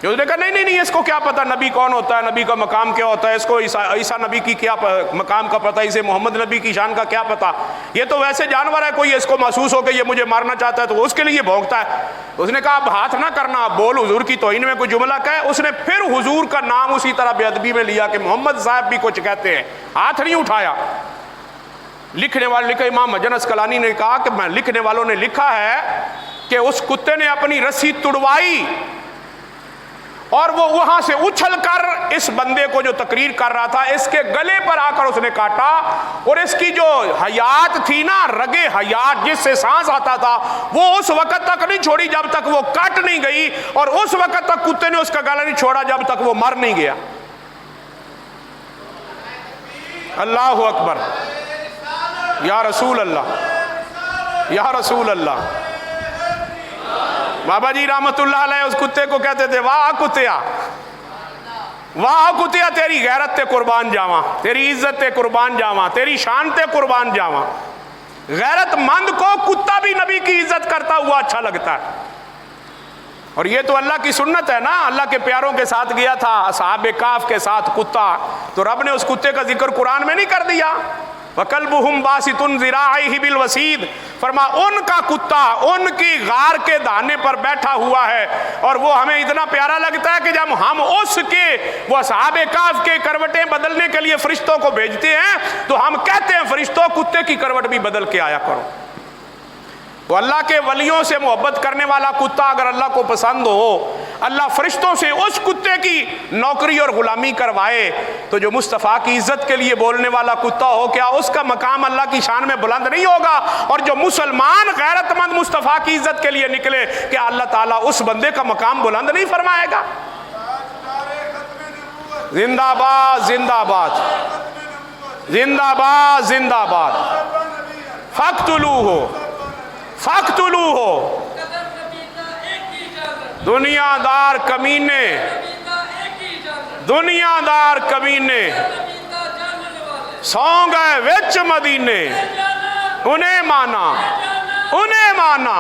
کہ اس نے کہا نہیں اس کو کیا پتہ نبی کون ہوتا ہے، نبی کا مقام کیا ہوتا ہے، اس کو عیسیٰ نبی کی کیا مقام کا پتہ، اسے محمد نبی کی شان کا کیا پتہ، یہ تو ویسے جانور ہے، کوئی اس کو محسوس ہو کہ یہ مجھے مارنا چاہتا ہے تو اس کے لیے بھونکتا ہے۔ اس نے کہا اب ہاتھ نہ کرنا، اب بول حضور کی توہین میں کوئی جملہ کہے۔ اس نے پھر حضور کا نام اسی طرح بے ادبی میں لیا کہ محمد صاحب بھی کچھ کہتے ہیں، ہاتھ نہیں اٹھایا۔ لکھنے والے لکھا، امام مجن اسقلانی نے کہا کہ لکھنے والوں نے لکھا ہے کہ اس کتے نے اپنی رسی تڑوائی اور وہ وہاں سے اچھل کر اس بندے کو جو تقریر کر رہا تھا اس کے گلے پر آ کر اس نے کاٹا، اور اس کی جو حیات تھی نا، رگے حیات جس سے سانس آتا تھا، وہ اس وقت تک نہیں چھوڑی جب تک وہ کٹ نہیں گئی، اور اس وقت تک کتے نے اس کا گلا نہیں چھوڑا جب تک وہ مر نہیں گیا۔ اللہ اکبر، یا رسول اللہ، یا رسول اللہ۔ بابا جی رحمت اللہ علیہ اس کتے کو کہتے تھے واہ کتیا، واہ کتیا، تیری غیرت تے قربان جاواں، تیری عزت تے قربان جاواں، تیری شان تے قربان جاواں۔ غیرت مند کو کتا بھی نبی کی عزت کرتا ہوا اچھا لگتا ہے، اور یہ تو اللہ کی سنت ہے نا۔ اللہ کے پیاروں کے ساتھ گیا تھا اصحاب کہف کے ساتھ کتا، تو رب نے اس کتے کا ذکر قرآن میں نہیں کر دیا، وَكَلْبُهُمْ بَاسِطٌ ذِرَاعَيْهِ بِالْوَسِيدِ، فرما ان کا کتا ان کی غار کے دانے پر بیٹھا ہوا ہے، اور وہ ہمیں اتنا پیارا لگتا ہے کہ جب ہم اس کے وہ اصحاب کہف کے کروٹیں بدلنے کے لیے فرشتوں کو بھیجتے ہیں تو ہم کہتے ہیں فرشتوں کتے کی کروٹ بھی بدل کے آیا کرو۔ وہ اللہ کے ولیوں سے محبت کرنے والا کتا اگر اللہ کو پسند ہو، اللہ فرشتوں سے اس کتے کی نوکری اور غلامی کروائے، تو جو مصطفیٰ کی عزت کے لیے بولنے والا کتا ہو، کیا اس کا مقام اللہ کی شان میں بلند نہیں ہوگا؟ اور جو مسلمان غیرت مند مصطفیٰ کی عزت کے لیے نکلے، کیا اللہ تعالیٰ اس بندے کا مقام بلند نہیں فرمائے گا؟ زندہ باد، زندہ باد، زندہ باد، زندہ باد۔ فَاقْتُلُوهُ، فَاقْتُلُوهُ، دنیا دار کمینے، دنیا دار کمینے سو گئے وچ مدینے، انہیں مانا، انہیں مانا،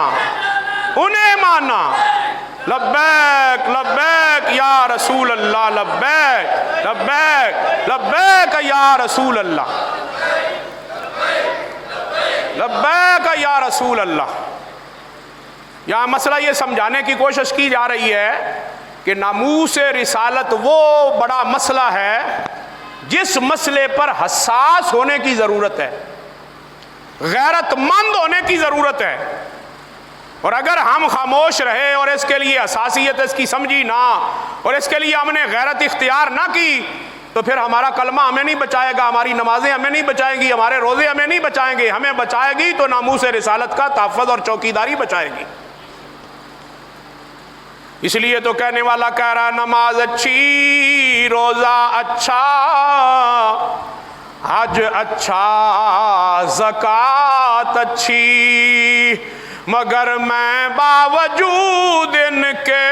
انہیں مانا۔ لبیک لبیک یا رسول اللہ، لبیک لبیک لبیک یا رسول اللہ، لبیک یا رسول اللہ۔ یہاں مسئلہ یہ سمجھانے کی کوشش کی جا رہی ہے کہ ناموس رسالت وہ بڑا مسئلہ ہے جس مسئلے پر حساس ہونے کی ضرورت ہے، غیرت مند ہونے کی ضرورت ہے، اور اگر ہم خاموش رہے اور اس کے لیے حساسیت اس کی سمجھی نہ، اور اس کے لیے ہم نے غیرت اختیار نہ کی، تو پھر ہمارا کلمہ ہمیں نہیں بچائے گا، ہماری نمازیں ہمیں نہیں بچائیں گی، ہمارے روزے ہمیں نہیں بچائیں گے۔ ہمیں بچائے گی تو ناموس رسالت کا تحفظ اور چوکیداری بچائے گی۔ اس لیے تو کہنے والا کہہ رہا نماز اچھی، روزہ اچھا، حج اچھا، زکوٰۃ اچھی، مگر میں باوجود ان کے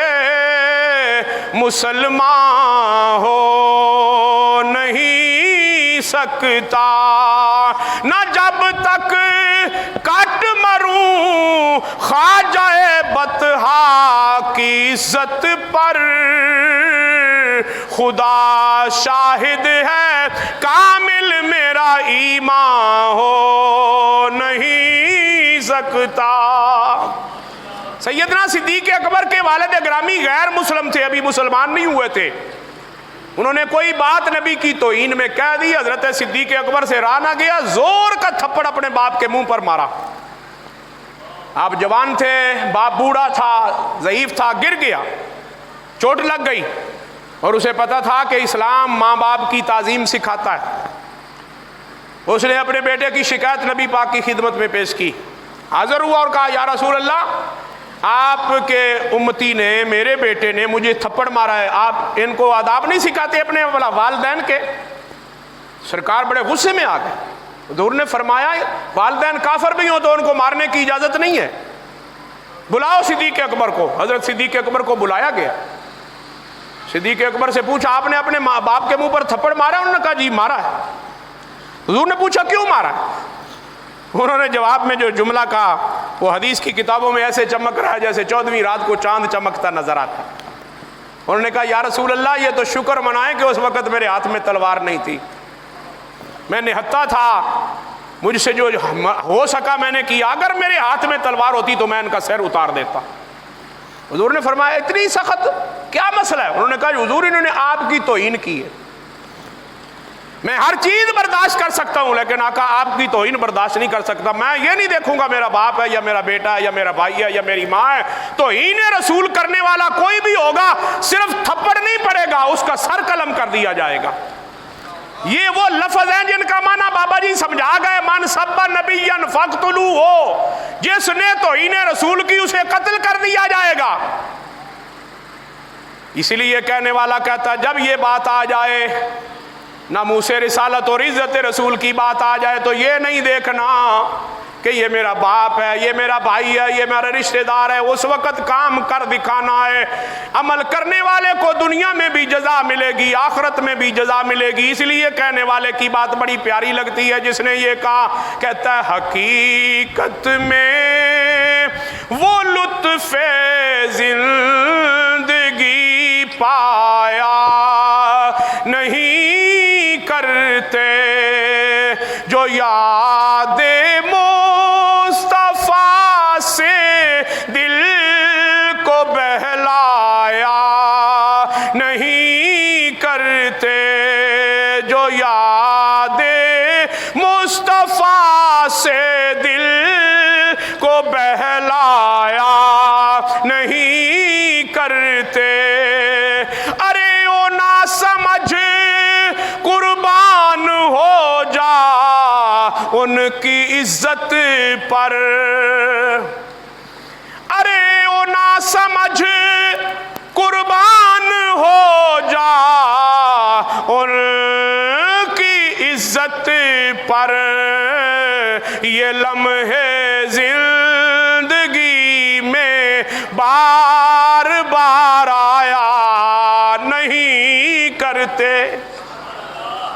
مسلمان ہو نہیں سکتا، نہ جب تک کٹ مروں خواجہ بطحا کی عزت پر، خدا شاہد ہے کامل میرا ایمان ہو نہیں سکتا۔ سیدنا صدیق اکبر کے والد گرامی غیر مسلم تھے، ابھی مسلمان نہیں ہوئے تھے، انہوں نے کوئی بات نبی کی توہین میں کہہ دی، حضرت صدیق اکبر سے رہا نہ گیا، زور کا تھپڑ اپنے باپ کے منہ پر مارا۔ آپ جوان تھے، باپ بوڑھا تھا، ضعیف تھا، گر گیا، چوٹ لگ گئی، اور اسے پتا تھا کہ اسلام ماں باپ کی تعظیم سکھاتا ہے۔ اس نے اپنے بیٹے کی شکایت نبی پاک کی خدمت میں پیش کی، حاضر ہوا اور کہا یا رسول اللہ، آپ کے امتی نے، میرے بیٹے نے مجھے تھپڑ مارا ہے، آپ ان کو آداب نہیں سکھاتے اپنے والدین کے؟ سرکار بڑے غصے میں آ گئے، حضور نے فرمایا والدین کافر بھی ہوں تو ان کو مارنے کی اجازت نہیں ہے، بلاؤ صدیق اکبر کو۔ حضرت صدیق اکبر کو بلایا گیا، صدیق اکبر سے پوچھا آپ نے اپنے ماں باپ کے منہ پر تھپڑ مارا؟ انہوں نے کہا جی مارا ہے۔ حضور نے پوچھا کیوں مارا ہے؟ انہوں نے جواب میں جو جملہ کہا وہ حدیث کی کتابوں میں ایسے چمک رہا ہے جیسے 14ویں رات کو چاند چمکتا نظر آتا۔ انہوں نے کہا یا رسول اللہ یہ تو شکر منائیں کہ اس وقت میرے ہاتھ میں تلوار نہیں تھی، میں نہتا تھا، مجھ سے جو ہو سکا میں نے کیا، اگر میرے ہاتھ میں تلوار ہوتی تو میں ان کا سر اتار دیتا۔ حضور نے فرمایا اتنی سخت کیا مسئلہ ہے؟ انہوں نے کہا حضور انہوں نے آپ کی توہین کی ہے، میں ہر چیز برداشت کر سکتا ہوں لیکن آقا آپ کی توہین برداشت نہیں کر سکتا، میں یہ نہیں دیکھوں گا میرا باپ ہے یا میرا بیٹا ہے یا میرا بھائی ہے یا میری ماں ہے، توہین رسول کرنے والا کوئی بھی ہوگا صرف تھپڑ نہیں پڑے گا، اس کا سر قلم کر دیا جائے گا۔ یہ وہ لفظ ہیں جن کا معنی بابا جی سمجھا گئے، من سب نبیا فاقتلوہ، جس نے توہین رسول کی اسے قتل کر دیا جائے گا۔ اس لیے کہنے والا کہتا ہے جب یہ بات آ جائے، ناموس رسالت اور عزت رسول کی بات آ جائے تو یہ نہیں دیکھنا کہ یہ میرا باپ ہے، یہ میرا بھائی ہے، یہ میرا رشتہ دار ہے، اس وقت کام کر دکھانا ہے۔ عمل کرنے والے کو دنیا میں بھی جزا ملے گی، آخرت میں بھی جزا ملے گی۔ اس لیے کہنے والے کی بات بڑی پیاری لگتی ہے جس نے یہ کہا، کہتا ہے حقیقت میں وہ لطف زندگی پایا نہیں کرتے جو یاد مصطفیٰ سے دل کو بہلایا نہیں کرتے، جو یاد مصطفیٰ سے دل کو بہلایا نہیں کرتے۔ ارے او نہ سمجھ قربان ہو جا ان کی عزت پر، ارے او نہ سمجھ قربان ہو جا ان کی عزت پر، یہ لمحے زندگی میں بار بار آیا نہیں کرتے۔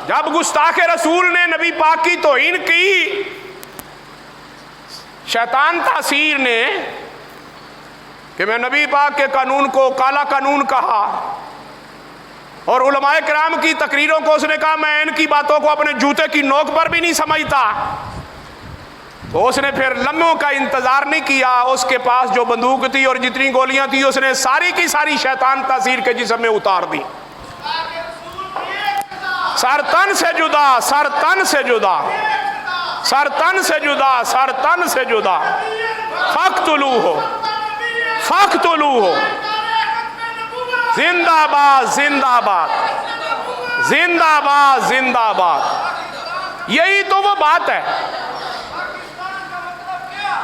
جب گستاخ رسول نے نبی پاک کی توہین کی، شیطان تاثیر نے کہ میں نبی پاک کے قانون کو کالا قانون کہا، اور علماء کرام کی تقریروں کو اس نے کہا میں ان کی باتوں کو اپنے جوتے کی نوک پر بھی نہیں سمجھتا، تو اس نے پھر لمحوں کا انتظار نہیں کیا، اس کے پاس جو بندوق تھی اور جتنی گولیاں تھی اس نے ساری کی ساری شیطان تاثیر کے جسم میں اتار دی۔ سر تن سے جدا، سر تن سے جدا، سر تن سے جدا، سر تن سے جدا، فاقتلوہ، فاقتلوہ، زندہ باد، زندہ باد، زندہ باد، زندہ باد۔ یہی تو وہ بات ہے،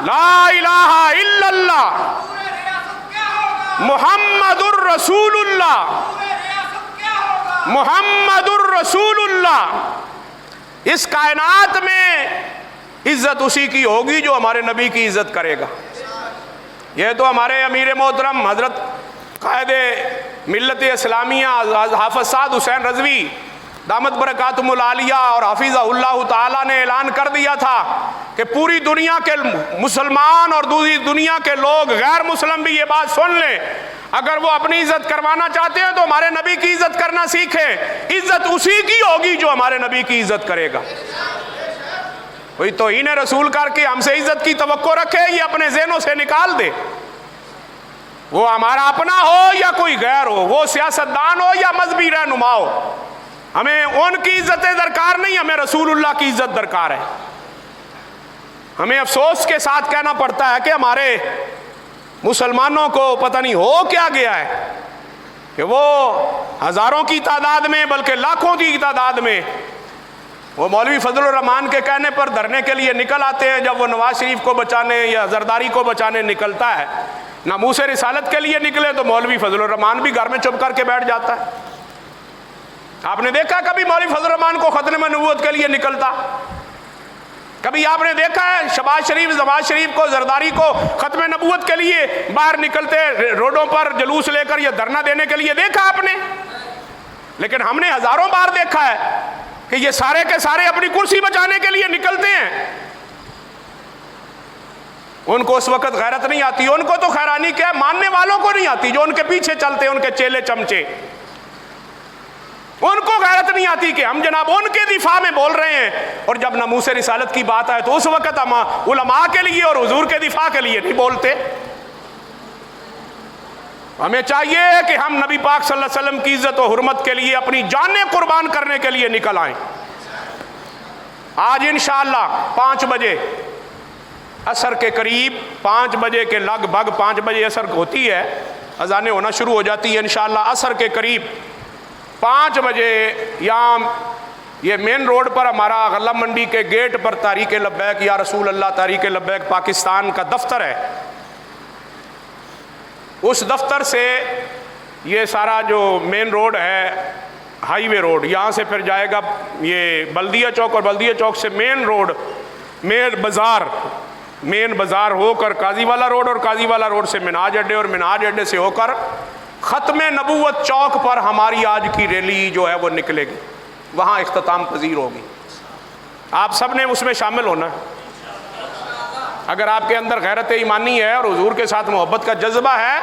لا الہ الا اللہ محمد الرسول اللہ، محمد الرسول اللہ۔ اس کائنات میں عزت اسی کی ہوگی جو ہمارے نبی کی عزت کرے گا۔ یہ تو ہمارے امیر محترم حضرت قائد ملت اسلامیہ حافظ سعد حسین رضوی دامت برکاتہم العالیہ اور حافظہ اللہ تعالیٰ نے اعلان کر دیا تھا کہ پوری دنیا کے مسلمان اور دوسری دنیا کے لوگ غیر مسلم بھی یہ بات سن لیں، اگر وہ اپنی عزت کروانا چاہتے ہیں تو ہمارے نبی کی عزت کرنا سیکھیں۔ عزت اسی کی ہوگی جو ہمارے نبی کی عزت کرے گا۔ کوئی توہین رسول کر کے ہم سے عزت کی توقع رکھے، یہ اپنے ذہنوں سے نکال دے، وہ ہمارا اپنا ہو یا کوئی غیر ہو، وہ سیاستدان ہو یا مذہبی رہنما ہو، ہمیں ان کی عزت درکار نہیں، ہمیں رسول اللہ کی عزت درکار ہے۔ ہمیں افسوس کے ساتھ کہنا پڑتا ہے کہ ہمارے مسلمانوں کو پتہ نہیں ہو کیا گیا ہے کہ وہ ہزاروں کی تعداد میں بلکہ لاکھوں کی تعداد میں وہ مولوی فضل الرحمان کے کہنے پر دھرنے کے لیے نکل آتے ہیں۔ جب وہ نواز شریف کو بچانے یا زرداری کو بچانے نکلتا ہے، ناموس رسالت کے لیے نکلے تو مولوی فضل الرحمان بھی گھر میں چپ کر کے بیٹھ جاتا ہے۔ آپ نے دیکھا کبھی مولوی فضل الرحمان کو ختم نبوت کے لیے نکلتا؟ کبھی آپ نے دیکھا ہے شہباز شریف نواز شریف کو زرداری کو ختم نبوت کے لیے باہر نکلتے روڈوں پر جلوس لے کر یا دھرنا دینے کے لیے دیکھا آپ نے؟ لیکن ہم نے ہزاروں بار دیکھا ہے کہ یہ سارے کے سارے اپنی کرسی بچانے کے لیے نکلتے ہیں۔ ان کو اس وقت غیرت نہیں آتی. ان کو تو خیرانی کیا ہے، ماننے والوں کو نہیں آتی، جو ان کے پیچھے چلتے ان کے چیلے چمچے، ان کو غیرت نہیں آتی کہ ہم جناب ان کے دفاع میں بول رہے ہیں. اور جب ناموس رسالت کی بات آئے تو اس وقت ہم علماء کے لیے اور حضور کے دفاع کے لیے نہیں بولتے. ہمیں چاہیے کہ ہم نبی پاک صلی اللہ علیہ وسلم کی عزت و حرمت کے لیے اپنی جانیں قربان کرنے کے لیے نکل آئیں. آج انشاءاللہ 5 بجے عصر کے قریب، 5 بجے کے لگ بھگ 5 بجے عصر ہوتی ہے، اذانیں ہونا شروع ہو جاتی ہے انشاءاللہ. عصر کے قریب 5 بجے یہاں یہ مین روڈ پر ہمارا غلہ منڈی کے گیٹ پر تحریک لبیک یا رسول اللہ تحریک لبیک پاکستان کا دفتر ہے. اس دفتر سے یہ سارا جو مین روڈ ہے، ہائی وے روڈ، یہاں سے پھر جائے گا یہ بلدیہ چوک، اور بلدیہ چوک سے مین روڈ، مین بازار ہو کر قاضی والا روڈ، اور قاضی والا روڈ سے منہاج اڈے، اور منہاج اڈے سے ہو کر ختم نبوت چوک پر ہماری آج کی ریلی جو ہے وہ نکلے گی، وہاں اختتام پذیر ہوگی. آپ سب نے اس میں شامل ہونا ہے. اگر آپ کے اندر غیرت ایمانی ہے اور حضور کے ساتھ محبت کا جذبہ ہے،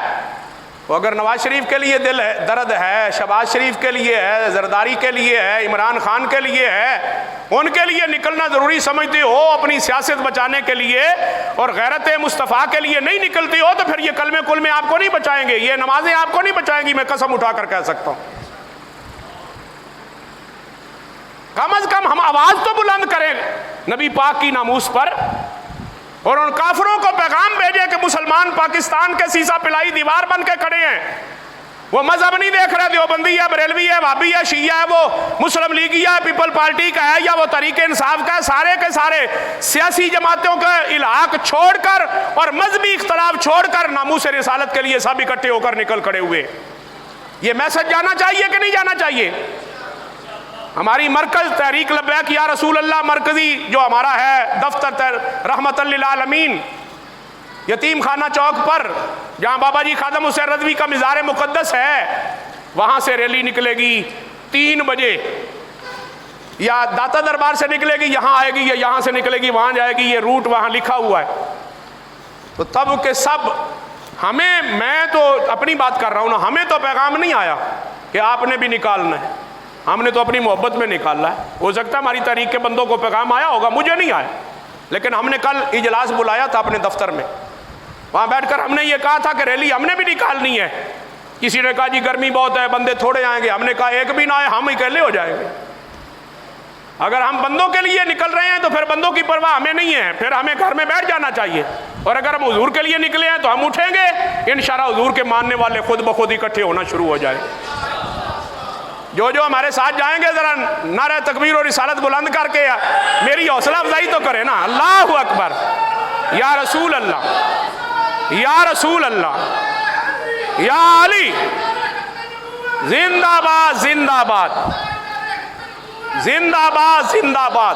تو اگر نواز شریف کے لیے دل ہے، درد ہے، شہباز شریف کے لیے ہے، زرداری کے لیے ہے، عمران خان کے لیے ہے، ان کے لیے نکلنا ضروری سمجھتے ہو اپنی سیاست بچانے کے لیے، اور غیرت مصطفیٰ کے لیے نہیں نکلتے ہو، تو پھر یہ کلمے کلمے آپ کو نہیں بچائیں گے، یہ نمازیں آپ کو نہیں بچائیں گی. میں قسم اٹھا کر کہہ سکتا ہوں. کم از کم ہم آواز تو بلند کریں نبی پاک کی ناموس پر، اور ان کافروں کو پیغام بھیجے کہ مسلمان پاکستان کے سیسا پلائی دیوار بن کے کھڑے ہیں. وہ مذہب نہیں دیکھ رہے، دیوبندی ہے، بریلوی ہے، وہابی ہے، شیعہ ہے، وہ مسلم لیگی ہے، پیپل پارٹی کا ہے، یا وہ تحریک انصاف کا ہے. سارے کے سارے سیاسی جماعتوں کا الحاق چھوڑ کر اور مذہبی اختلاف چھوڑ کر ناموس رسالت کے لیے سب اکٹھے ہو کر نکل کھڑے ہوئے. یہ میسج جانا چاہیے کہ نہیں جانا چاہیے؟ ہماری مرکز تحریک لبیک یا رسول اللہ مرکزی جو ہمارا ہے دفتر رحمت للعالمین یتیم خانہ چوک پر، جہاں بابا جی خادم حسین رضوی کا مزار مقدس ہے، وہاں سے ریلی نکلے گی 3 بجے. یا داتا دربار سے نکلے گی، یہاں آئے گی، یا یہاں سے نکلے گی وہاں جائے گی. یہ روٹ وہاں لکھا ہوا ہے. تو تب کہ سب ہمیں، میں تو اپنی بات کر رہا ہوں نا، ہمیں تو پیغام نہیں آیا کہ آپ نے بھی نکالنا ہے، ہم نے تو اپنی محبت میں نکالنا ہے. ہو سکتا ہے ہماری تحریک کے بندوں کو پیغام آیا ہوگا، مجھے نہیں آیا. لیکن ہم نے کل اجلاس بلایا تھا اپنے دفتر میں، وہاں بیٹھ کر ہم نے یہ کہا تھا کہ ریلی ہم نے بھی نکالنی ہے. کسی نے کہا جی گرمی بہت ہے، بندے تھوڑے آئیں گے. ہم نے کہا ایک بھی نہ آئے، ہم اکیلے ہو جائیں گے. اگر ہم بندوں کے لیے نکل رہے ہیں تو پھر بندوں کی پرواہ ہمیں نہیں ہے، پھر ہمیں گھر میں بیٹھ جانا چاہیے. اور اگر ہم حضور کے لیے نکلے ہیں تو ہم اٹھیں گے انشاءاللہ. حضور کے ماننے والے خود بخود اکٹھے ہونا شروع ہو جائیں. جو ہمارے ساتھ جائیں گے ذرا نعرہ تکبیر اور رسالت بلند کر کے میری حوصلہ افزائی تو کرے نا. اللہ اکبر، یا رسول اللہ، یا رسول اللہ، یا علی، زندہ باد زندہ باد، زندہ باد زندہ باد،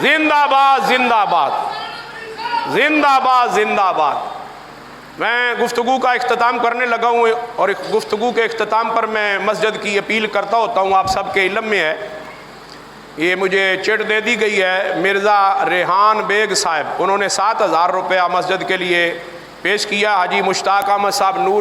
زندہ باد زندہ باد، زندہ باد زندہ باد. میں گفتگو کا اختتام کرنے لگا ہوں، اور گفتگو کے اختتام پر میں مسجد کی اپیل کرتا ہوتا ہوں. آپ سب کے علم میں ہے، یہ مجھے چٹ دے دی گئی ہے. مرزا ریحان بیگ صاحب، انہوں نے 7,000 روپیہ مسجد کے لیے پیش کیا. حاجی مشتاق احمد صاحب نور